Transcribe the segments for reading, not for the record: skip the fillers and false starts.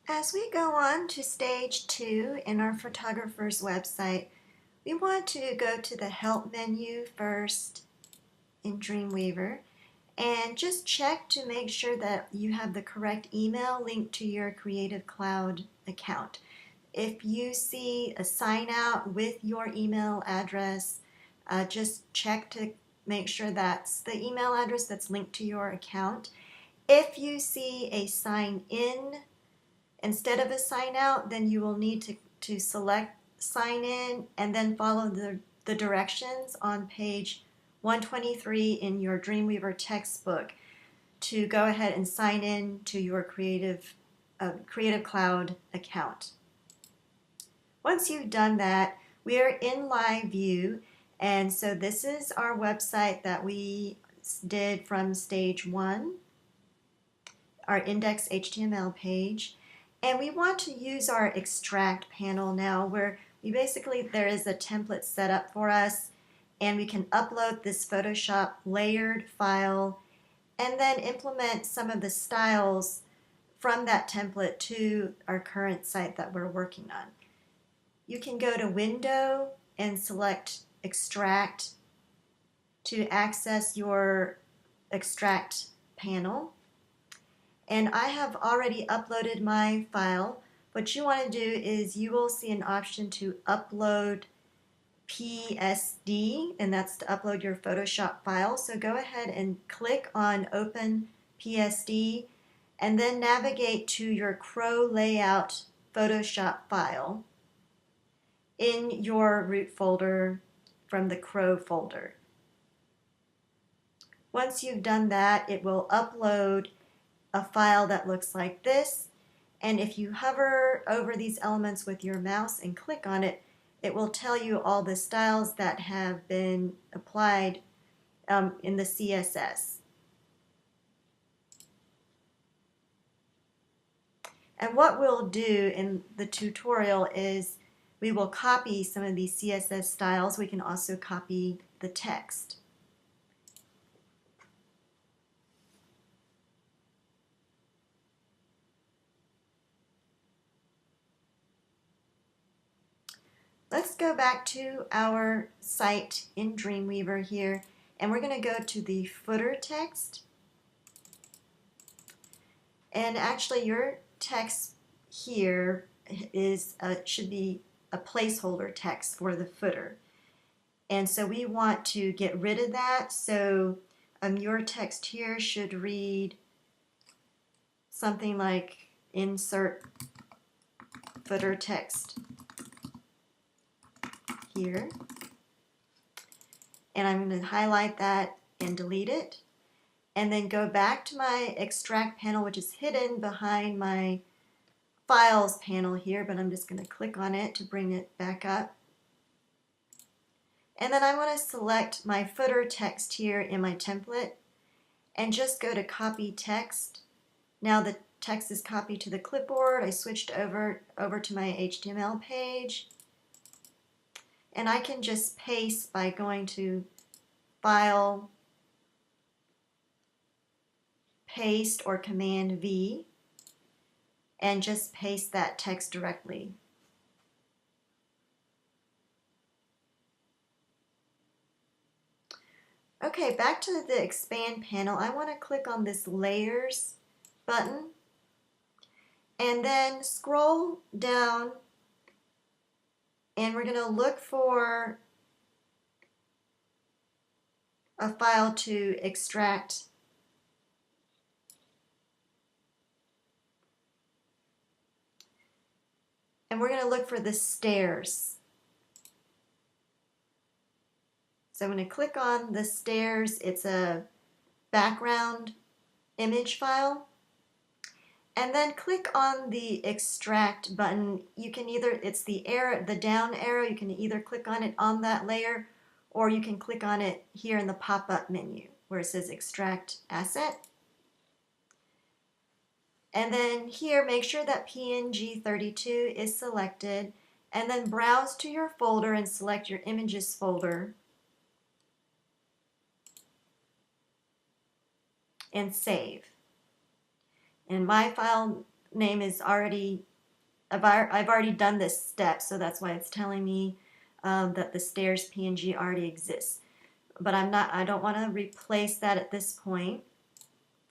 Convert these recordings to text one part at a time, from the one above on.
As we go on to stage 2 in our photographer's website, we want to go to the Help menu first in Dreamweaver and just check to make sure that you have the correct email linked to your Creative Cloud account. If you see a sign out with your email address, just check to make sure that's the email address that's linked to your account. If you see a sign in instead of a sign out, then you will need to select sign in and then follow the directions on page 123 in your Dreamweaver textbook to go ahead and sign in to your Creative Cloud account. Once you've done that, we are in live view, and so this is our website that we did from stage 1, our index HTML page. And we want to use our extract panel now where there is a template set up for us and we can upload this Photoshop layered file and then implement some of the styles from that template to our current site that we're working on. You can go to Window and select Extract to access your extract panel. And I have already uploaded my file. What you want to do is you will see an option to upload PSD, and that's to upload your Photoshop file. So go ahead and click on Open PSD and then navigate to your Crow Layout Photoshop file in your root folder from the Crow folder. Once you've done that, it will upload a file that looks like this, and if you hover over these elements with your mouse and click on it, it will tell you all the styles that have been applied in the CSS. And what we'll do in the tutorial is we will copy some of these CSS styles. We can also copy the text. Let's go back to our site in Dreamweaver here, and we're going to go to the footer text. And actually your text here should be a placeholder text for the footer. And so we want to get rid of that, so your text here should read something like insert footer text here. And I'm going to highlight that and delete it. And then go back to my extract panel, which is hidden behind my files panel here, but I'm just going to click on it to bring it back up. And then I want to select my footer text here in my template and just go to copy text. Now the text is copied to the clipboard. I switched over to my HTML page. And I can just paste by going to File, Paste, or Command V, and just paste that text directly. Okay, back to the Expand panel. I want to click on this Layers button, and then scroll down, and we're going to look for a file to extract. And we're going to look for the stairs. So I'm going to click on the stairs. It's a background image file. And then click on the extract button. You can it's the down arrow, you can either click on it on that layer or you can click on it here in the pop-up menu where it says extract asset. And then here, make sure that PNG32 is selected, and then browse to your folder and select your images folder and save. And my file name is already, I've already done this step, so that's why it's telling me that the stairs PNG already exists. But I don't want to replace that at this point.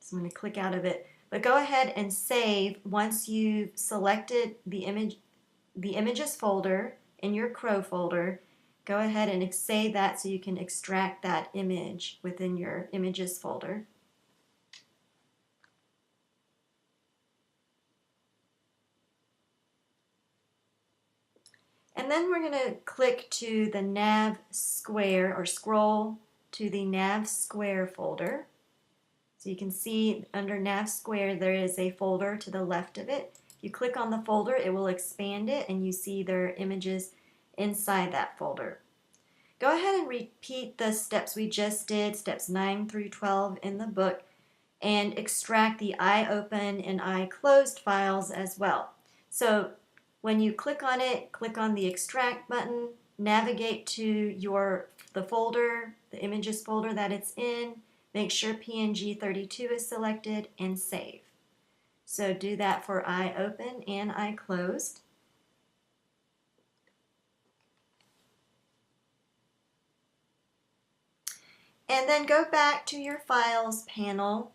So I'm going to click out of it. But go ahead and save once you've selected the images folder in your Crow folder. Go ahead and save that so you can extract that image within your images folder. And then we're going to click to the nav square, or scroll to the nav square folder. So you can see under nav square there is a folder to the left of it. If you click on the folder, it will expand it and you see there are images inside that folder. Go ahead and repeat the steps we just did, steps 9 through 12 in the book, and extract the IOpen and IClosed files as well. So when you click on it, click on the extract button, navigate to the folder, the images folder that it's in, make sure PNG32 is selected, and save. So do that for IOpen and IClosed. And then go back to your Files panel,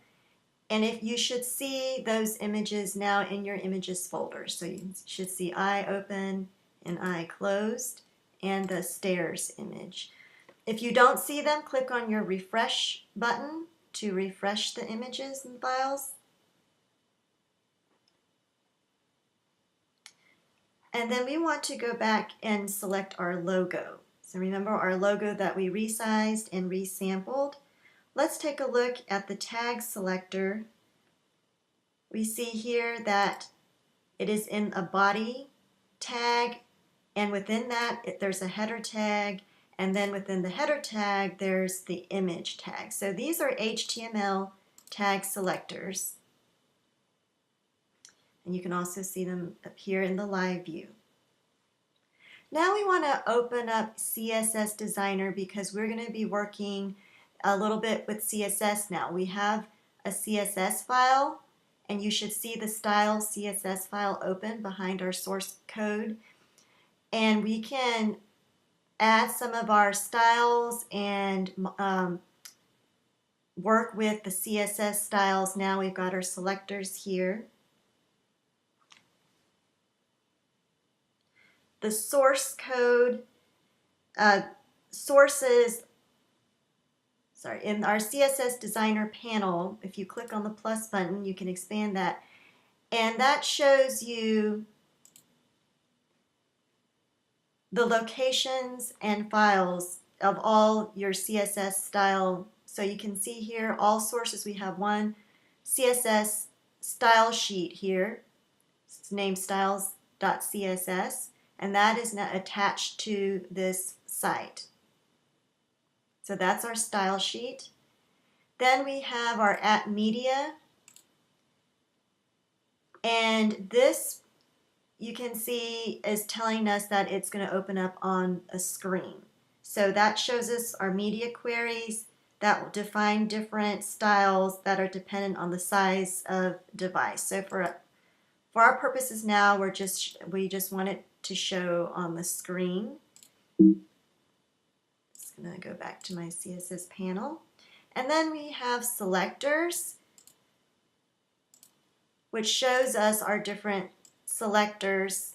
and if you should see those images now in your images folder. So you should see IOpen and IClosed and the stairs image. If you don't see them, click on your refresh button to refresh the images and files. And then we want to go back and select our logo. So remember our logo that we resized and resampled. Let's take a look at the tag selector. We see here that it is in a body tag, and within that there's a header tag, and then within the header tag there's the image tag. So these are HTML tag selectors. And you can also see them up here in the live view. Now we want to open up CSS Designer because we're going to be working a little bit with CSS now. We have a CSS file, and you should see the style CSS file open behind our source code. And we can add some of our styles and work with the CSS styles. Now we've got our selectors here. The source code, in our CSS Designer panel, if you click on the plus button, you can expand that. And that shows you the locations and files of all your CSS style. So you can see here all sources. We have one CSS style sheet here. It's named styles.css. And that is now attached to this site. So that's our style sheet. Then we have our @media. And this, you can see, is telling us that it's going to open up on a screen. So that shows us our media queries that will define different styles that are dependent on the size of device. So for our purposes now, we just want it to show on the screen. Just going to go back to my CSS panel. And then we have selectors, which shows us our different selectors.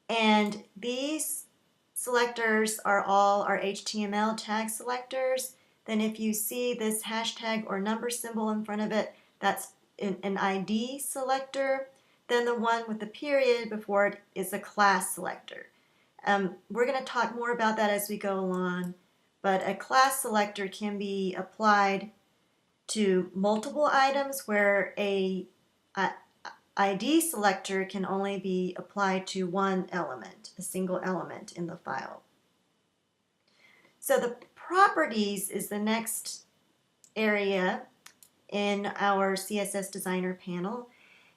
And these selectors are all our HTML tag selectors. Then if you see this hashtag or number symbol in front of it, that's an ID selector. Then the one with the period before it is a class selector. We're going to talk more about that as we go along, but a class selector can be applied to multiple items where a ID selector can only be applied to one element, a single element in the file. So the properties is the next area in our CSS Designer panel.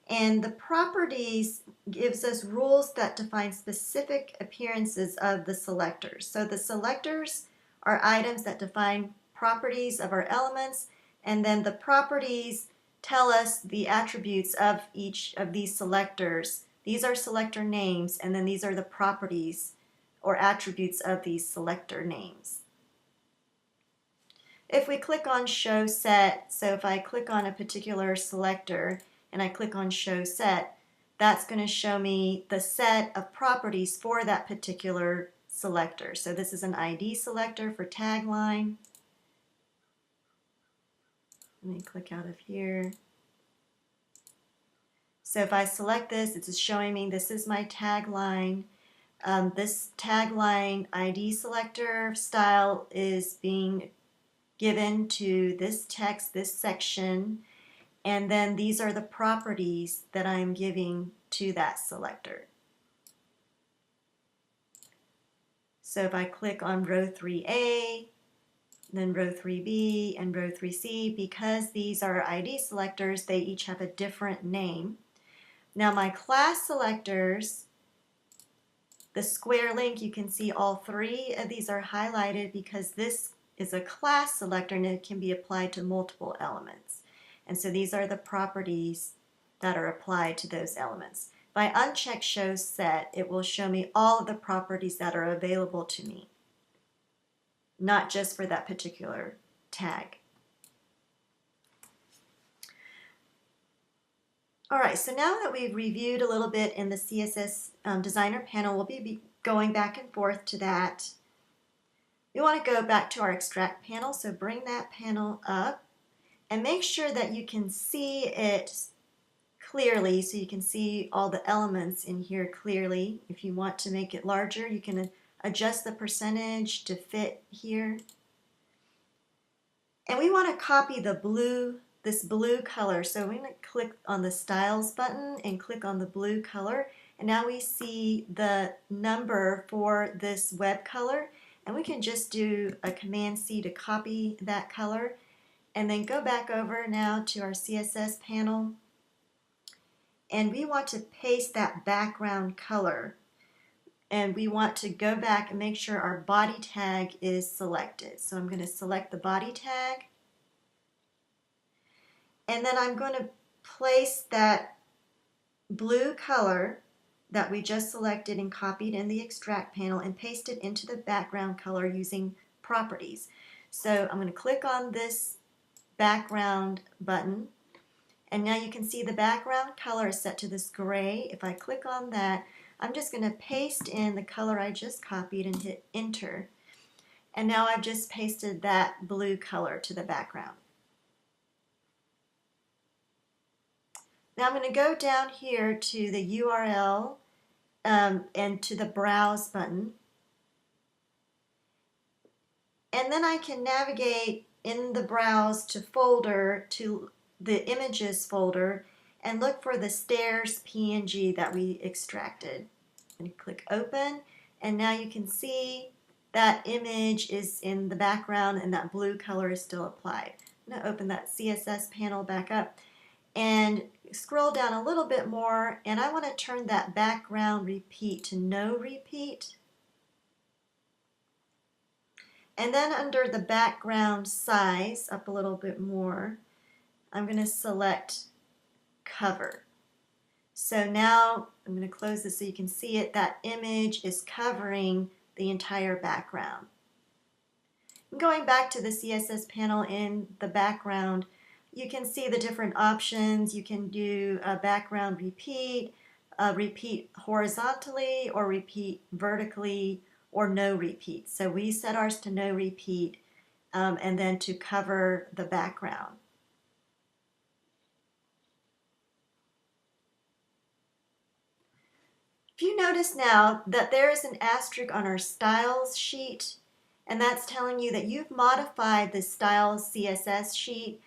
And the properties gives us rules that define specific appearances of the selectors. So the selectors are items that define properties of our elements, and then the properties tell us the attributes of each of these selectors. These are selector names, and then these are the properties or attributes of these selector names. If we click on Show Set, so if I click on a particular selector and I click on Show Set, that's going to show me the set of properties for that particular selector. So this is an ID selector for tagline. Let me click out of here. So if I select this, it's showing me this is my tagline. This tagline ID selector style is being given to this text, this section, and then these are the properties that I'm giving to that selector. So if I click on row 3A, then row 3B and row 3C, because these are ID selectors, they each have a different name. Now my class selectors, the square link, you can see all three of these are highlighted because this is a class selector and it can be applied to multiple elements. And so these are the properties that are applied to those elements. If I uncheck Show Set, it will show me all of the properties that are available to me, not just for that particular tag. All right, so now that we've reviewed a little bit in the CSS Designer panel, we'll be going back and forth to that. We want to go back to our Extract panel, so bring that panel up and make sure that you can see it clearly, so you can see all the elements in here clearly. If you want to make it larger, you can adjust the percentage to fit here. And we want to copy the blue, this blue color. So we're going to click on the Styles button and click on the blue color. And now we see the number for this web color. And we can just do a Command-C to copy that color. And then go back over now to our CSS panel. And we want to paste that background color. And we want to go back and make sure our body tag is selected. So I'm going to select the body tag. And then I'm going to place that blue color that we just selected and copied in the Extract panel and paste it into the background color using Properties. So I'm going to click on this background button. And now you can see the background color is set to this gray. If I click on that, I'm just going to paste in the color I just copied and hit Enter. And now I've just pasted that blue color to the background. Now I'm going to go down here to the URL and to the Browse button. And then I can navigate in the Browse to folder, to the Images folder, and look for the stairs PNG that we extracted. And click Open, and now you can see that image is in the background and that blue color is still applied. I'm going to open that CSS panel back up and scroll down a little bit more, and I want to turn that background repeat to no repeat. And then under the background size, up a little bit more, I'm going to select cover. So now I'm going to close this so you can see it. That image is covering the entire background. Going back to the CSS panel in the background, you can see the different options. You can do a background repeat, repeat horizontally, or repeat vertically, or no repeat. So we set ours to no repeat, and then to cover the background. If you notice now that there is an asterisk on our styles sheet, and that's telling you that you've modified the styles CSS sheet,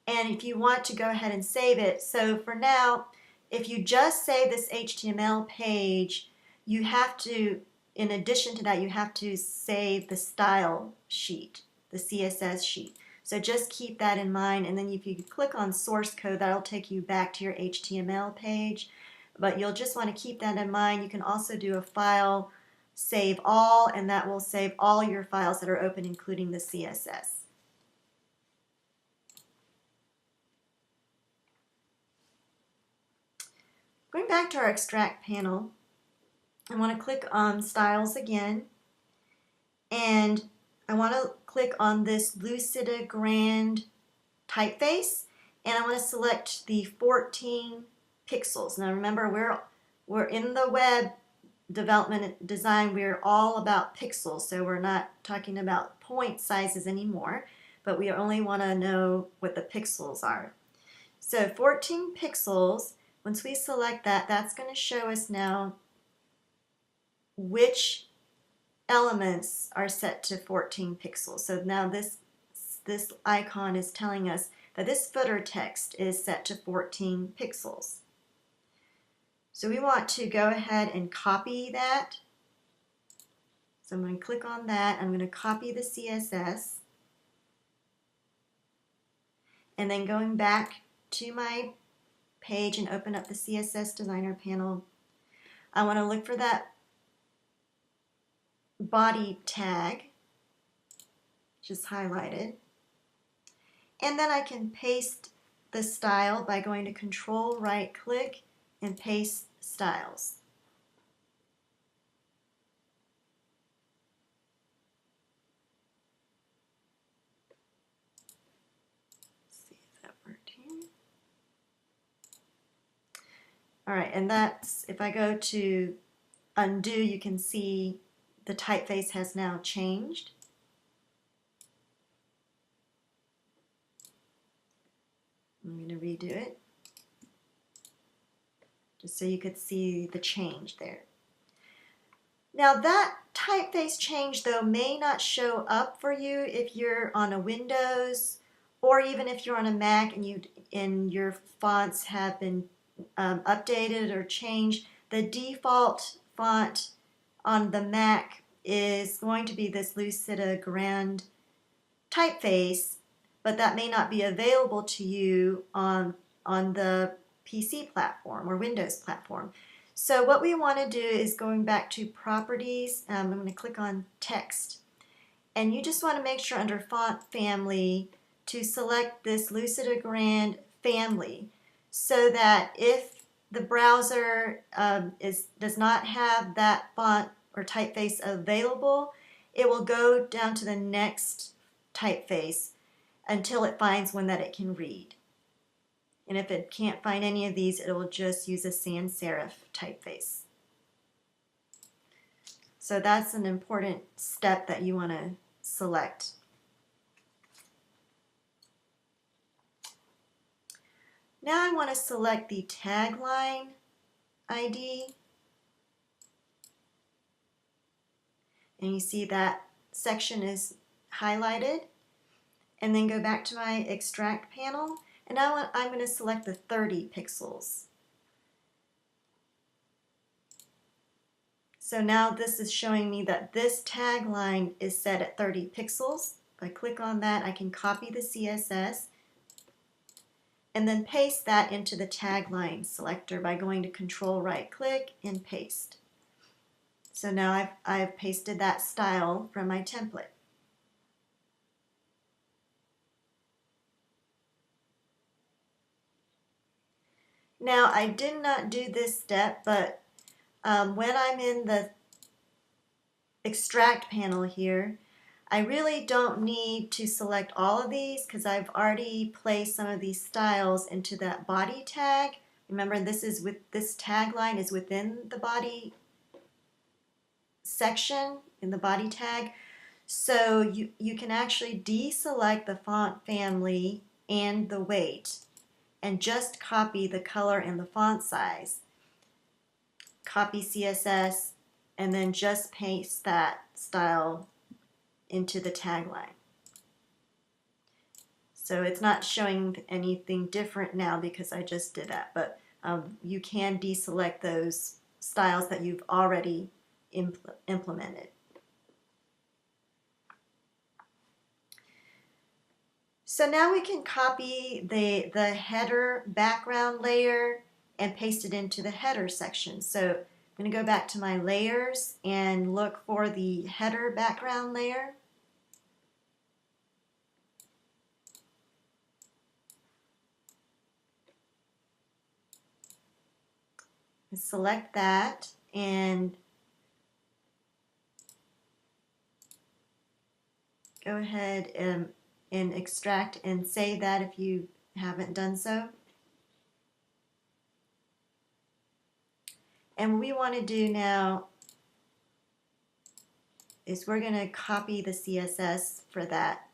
and if you want to go ahead and save it. So for now, if you just save this HTML page, you have to, in addition to that, you have to save the style sheet, the CSS sheet. So just keep that in mind, and then if you click on source code, that'll take you back to your HTML page. But you'll just want to keep that in mind. You can also do a file save all, and that will save all your files that are open, including the CSS. Going back to our extract panel, I want to click on Styles again, and I want to click on this Lucida Grand typeface, and I want to select the 14 pixels. Now remember, we're in the web development design, we're all about pixels, so we're not talking about point sizes anymore, but we only want to know what the pixels are. So 14 pixels, once we select that, that's going to show us now which elements are set to 14 pixels. So now this icon is telling us that this footer text is set to 14 pixels. So we want to go ahead and copy that. So I'm going to click on that. I'm going to copy the CSS. And then going back to my page and open up the CSS Designer panel, I want to look for that body tag, which is highlighted. And then I can paste the style by going to Control right click and paste styles. Let's see if that worked here. All right, and that's, if I go to undo, you can see the typeface has now changed. I'm going to redo it just so you could see the change there. Now that typeface change though may not show up for you if you're on a Windows, or even if you're on a Mac and your fonts have been updated or changed. The default font on the Mac is going to be this Lucida Grand typeface, but that may not be available to you on the PC platform or Windows platform. So what we want to do is going back to Properties, I'm going to click on Text, and you just want to make sure under Font Family to select this Lucida Grand family, so that if the browser does not have that font or typeface available, it will go down to the next typeface until it finds one that it can read. And if it can't find any of these, it will just use a sans serif typeface. So that's an important step that you want to select. Now I want to select the tagline ID. And you see that section is highlighted. And then go back to my extract panel. And now I'm going to select the 30 pixels. So now this is showing me that this tagline is set at 30 pixels. If I click on that, I can copy the CSS and then paste that into the tagline selector by going to Control right click and paste. So now I've pasted that style from my template. Now I did not do this step, but when I'm in the extract panel here, I really don't need to select all of these because I've already placed some of these styles into that body tag. Remember, this tagline is within the body section in the body tag. So you can actually deselect the font family and the weight and just copy the color and the font size. Copy CSS and then just paste that style into the tagline. So it's not showing anything different now because I just did that, but you can deselect those styles that you've already implemented. So now we can copy the header background layer and paste it into the header section. So I'm going to go back to my layers and look for the header background layer. select that and go ahead and extract and save that if you haven't done so. And what we want to do now is we're going to copy the CSS for that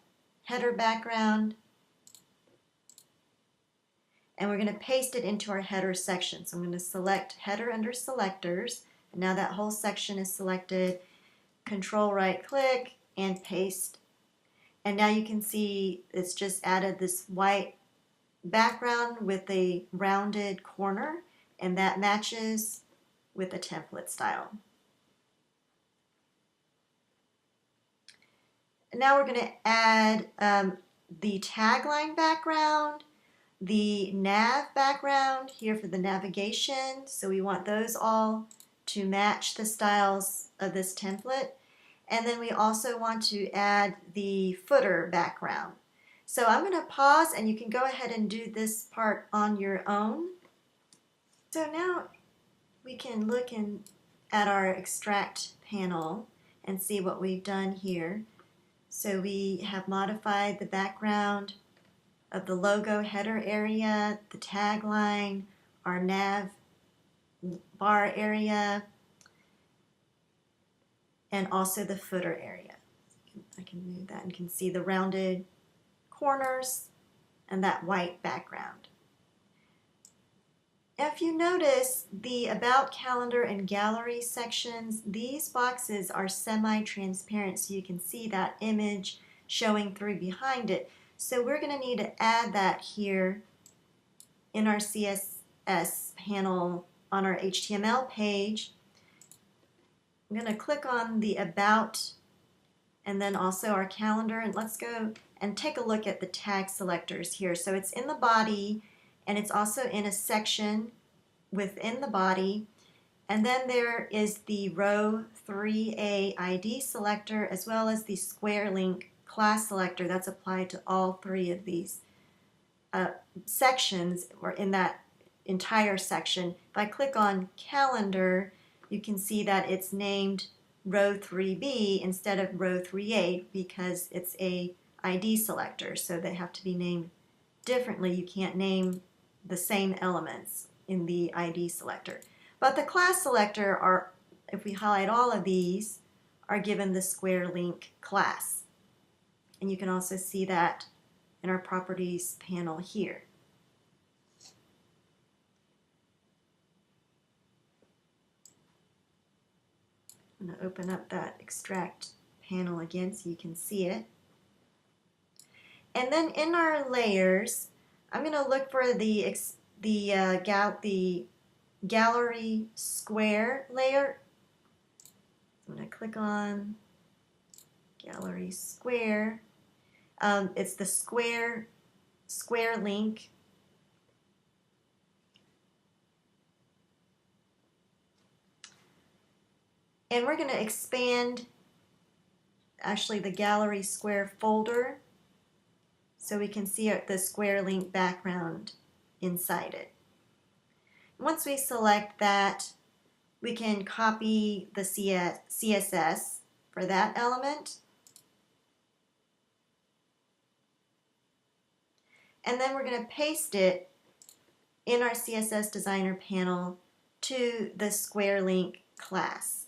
header background, and we're going to paste it into our header section. So I'm going to select header under selectors, and now that whole section is selected. Control right click and paste, and now you can see it's just added this white background with a rounded corner, and that matches with the template style. And now we're going to add the tagline background, the nav background here for the navigation. So we want those all to match the styles of this template. And then we also want to add the footer background. So I'm going to pause and you can go ahead and do this part on your own. So now we can look at our extract panel and see what we've done here. So we have modified the background of the logo header area, the tagline, our nav bar area, and also the footer area. I can move that and can see the rounded corners and that white background. If you notice the About Calendar and Gallery sections, these boxes are semi-transparent so you can see that image showing through behind it. So we're going to need to add that here in our CSS panel on our HTML page. I'm going to click on the About and then also our calendar, and let's go and take a look at the tag selectors here. So it's in the body and it's also in a section within the body, and then there is the row 3A ID selector as well as the square link class selector that's applied to all three of these sections, or in that entire section. If I click on calendar, you can see that it's named row 3B instead of row 3A because it's a ID selector, so they have to be named differently. You can't name the same elements in the ID selector. But the class selector are, if we highlight all of these, are given the square link class. And you can also see that in our properties panel here. I'm going to open up that extract panel again so you can see it. And then in our layers, I'm going to look for the gallery square layer. I'm going to click on gallery square. It's the square link. And we're going to expand actually the gallery square folder so we can see the square link background inside it. Once we select that, we can copy the CSS for that element. And then we're going to paste it in our CSS Designer panel to the square link class.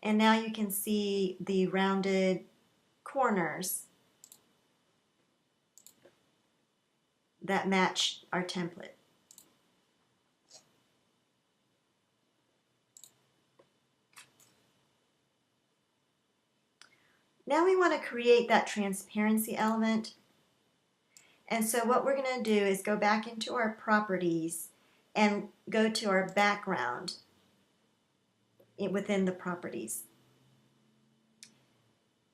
And now you can see the rounded corners that match our template. Now we want to create that transparency element. And so what we're going to do is go back into our properties and go to our background within the properties.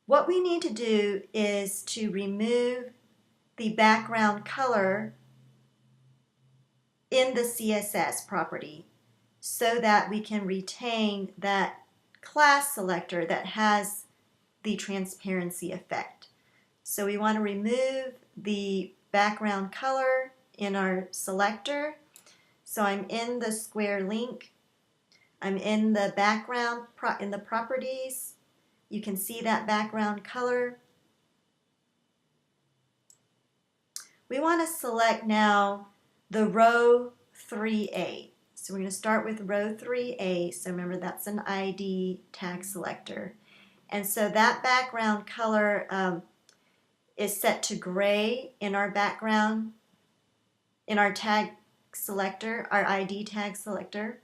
What we need to do is to remove the background color in the CSS property so that we can retain that class selector that has the transparency effect. So we want to remove the background color in our selector. So I'm in the square link. I'm in the background, in the properties. You can see that background color. We want to select now the row 3A. So we're going to start with row 3A. So remember, that's an ID tag selector. And so that background color is set to gray in our background, in our tag selector, our ID tag selector.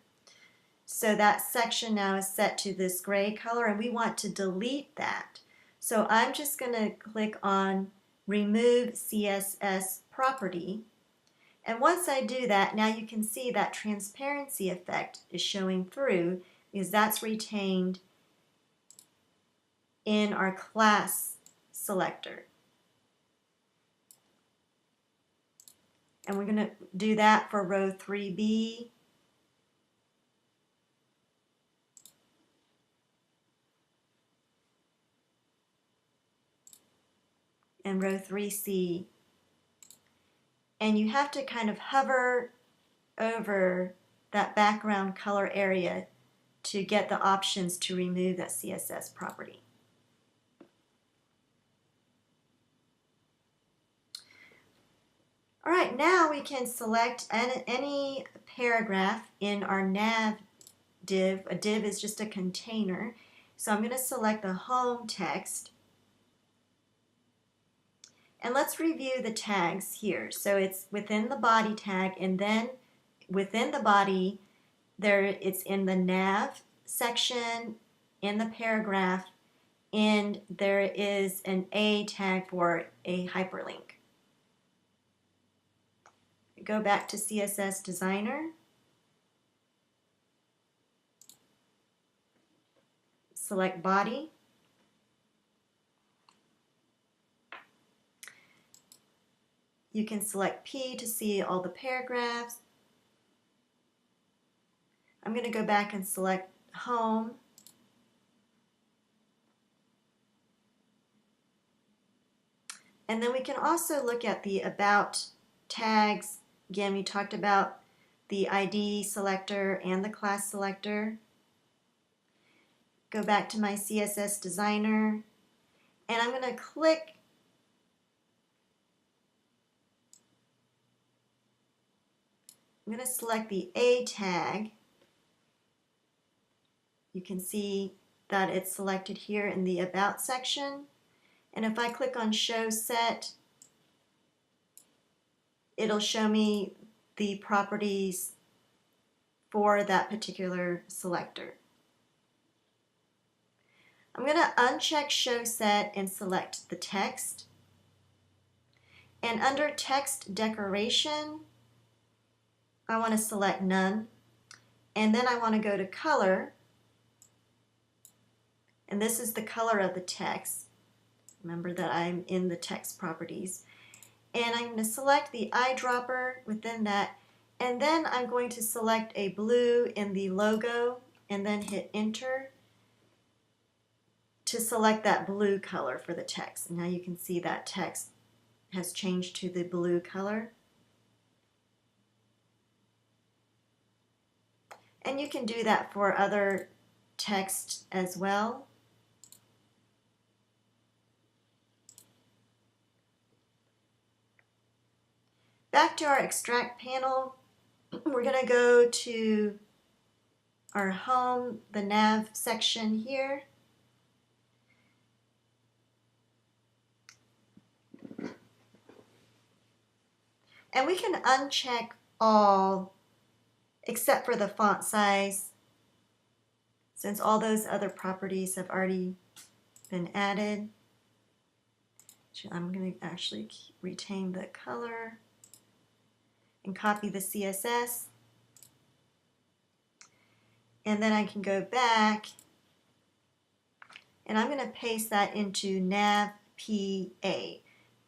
So that section now is set to this gray color, and we want to delete that. So I'm just going to click on Remove CSS Property. And once I do that, now you can see that transparency effect is showing through because that's retained in our class selector. And we're going to do that for row 3B. And row 3C. And you have to kind of hover over that background color area to get the options to remove that CSS property. All right, now we can select any paragraph in our nav div. A div is just a container. So I'm going to select the home text. And let's review the tags here. So it's within the body tag, and then within the body, it's in the nav section, in the paragraph, and there is an A tag for a hyperlink. Go back to CSS Designer. Select Body. You can select P to see all the paragraphs. I'm going to go back and select Home. And then we can also look at the About tags. Again, we talked about the ID selector and the class selector. Go back to my CSS Designer, and I'm going to click I'm going to select the A tag. You can see that it's selected here in the About section. And if I click on Show Set, it'll show me the properties for that particular selector. I'm going to uncheck Show Set and select the text. And under Text Decoration, I want to select None. And then I want to go to Color. And this is the color of the text. Remember that I'm in the text properties. And I'm going to select the eyedropper within that. And then I'm going to select a blue in the logo and then hit Enter to select that blue color for the text. And now you can see that text has changed to the blue color. And you can do that for other text as well. Back to our extract panel, we're going to go to our home, the nav section here. And we can uncheck all except for the font size, since all those other properties have already been added. I'm going to actually retain the color and copy the CSS. And then I can go back and I'm going to paste that into nav PA.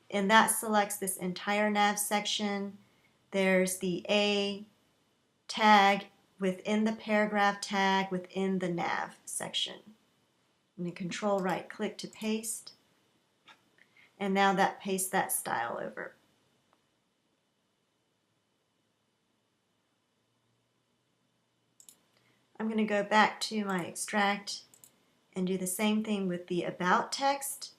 And that selects this entire nav section. There's the A tag within the paragraph tag within the nav section. I'm going to control right click to paste. And now that pastes that style over. I'm going to go back to my extract and do the same thing with the about text.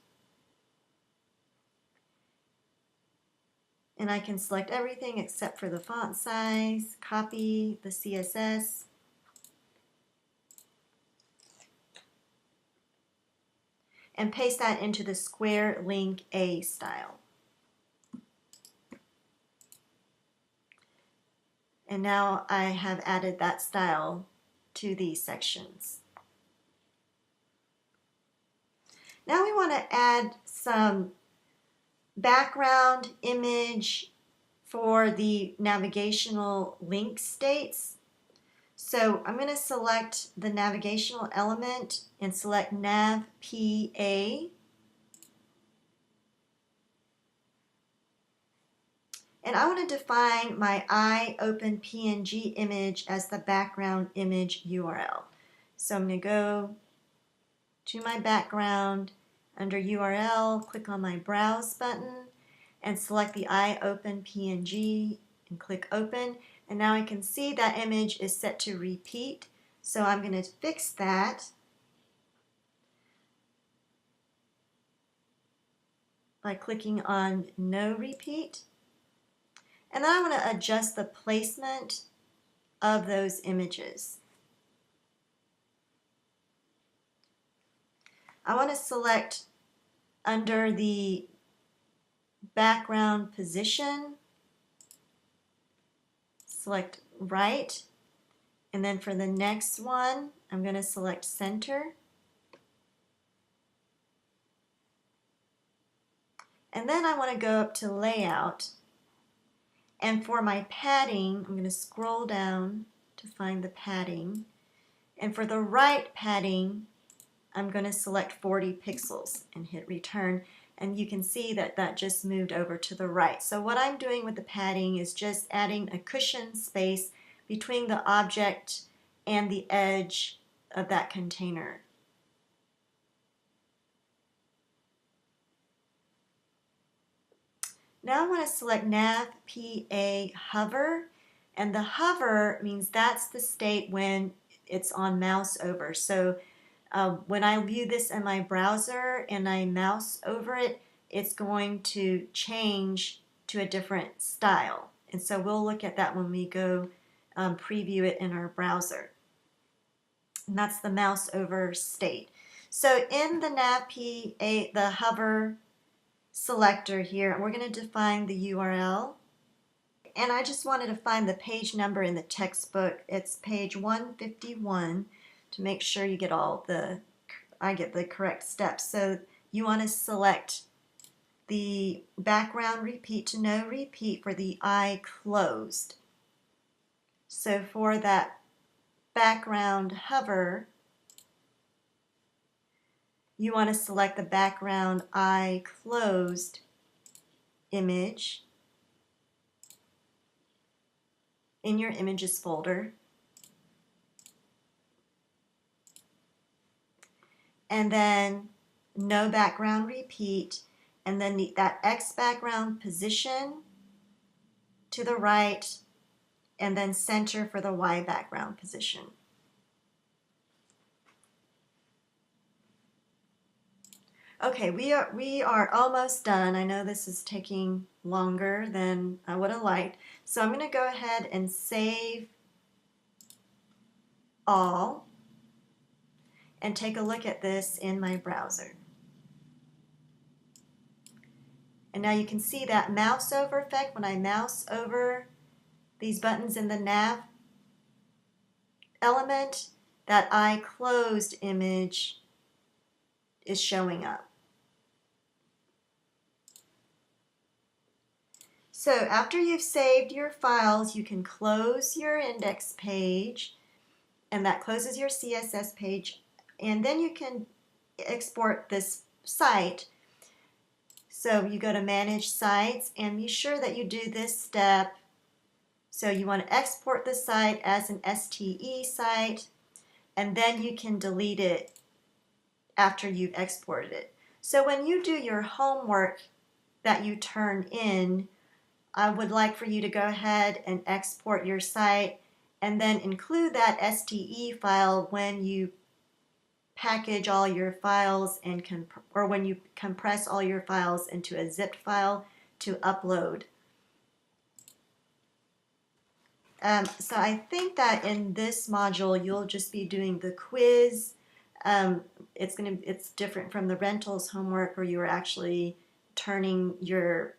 And I can select everything except for the font size, copy the CSS, and paste that into the square link A style. And now I have added that style to these sections. Now we want to add some background image for the navigational link states. So I'm going to select the navigational element and select nav PA. And I want to define my IOpenPNG image as the background image URL. So I'm going to go to my background, under URL, click on my Browse button, and select the IOpenPNG and click Open. And now I can see that image is set to repeat. So I'm going to fix that by clicking on No Repeat. And then I want to adjust the placement of those images. I want to select under the background position, select right, and then for the next one, I'm going to select center. And then I want to go up to layout. And for my padding, I'm going to scroll down to find the padding. And for the right padding, I'm going to select 40 pixels and hit return. And you can see that that just moved over to the right. So what I'm doing with the padding is just adding a cushion space between the object and the edge of that container. Now I want to select nav PA hover, and the hover means that's the state when it's on mouse over. So when I view this in my browser and I mouse over it, it's going to change to a different style. And so we'll look at that when we go preview it in our browser. And that's the mouse over state. So in the nav PA, the hover selector here, and we're going to define the URL. And I just wanted to find the page number in the textbook. It's page 151 to make sure you get I get the correct steps. So you want to select the background repeat to no repeat for the I closed. So for that background hover, you want to select the background I closed image in your images folder. And then no background repeat, and then that X background position to the right, and then center for the Y background position. Okay, we are almost done. I know this is taking longer than I would have liked. So I'm going to go ahead and save all and take a look at this in my browser. And now you can see that mouse over effect. When I mouse over these buttons in the nav element, that I closed image is showing up. So after you've saved your files, you can close your index page, and that closes your CSS page, and then you can export this site. So you go to Manage Sites, and be sure that you do this step. So you want to export the site as an STE site, and then you can delete it after you've exported it. So when you do your homework that you turn in, I would like for you to go ahead and export your site and then include that STE file when you package all your files and or when you compress all your files into a zipped file to upload. So I think that in this module you'll just be doing the quiz. It's different from the rentals homework where you are actually turning your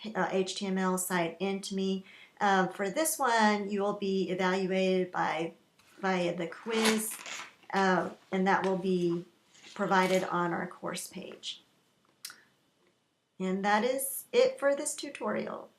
HTML site into me. For this one, you will be evaluated via the quiz, and that will be provided on our course page. And that is it for this tutorial.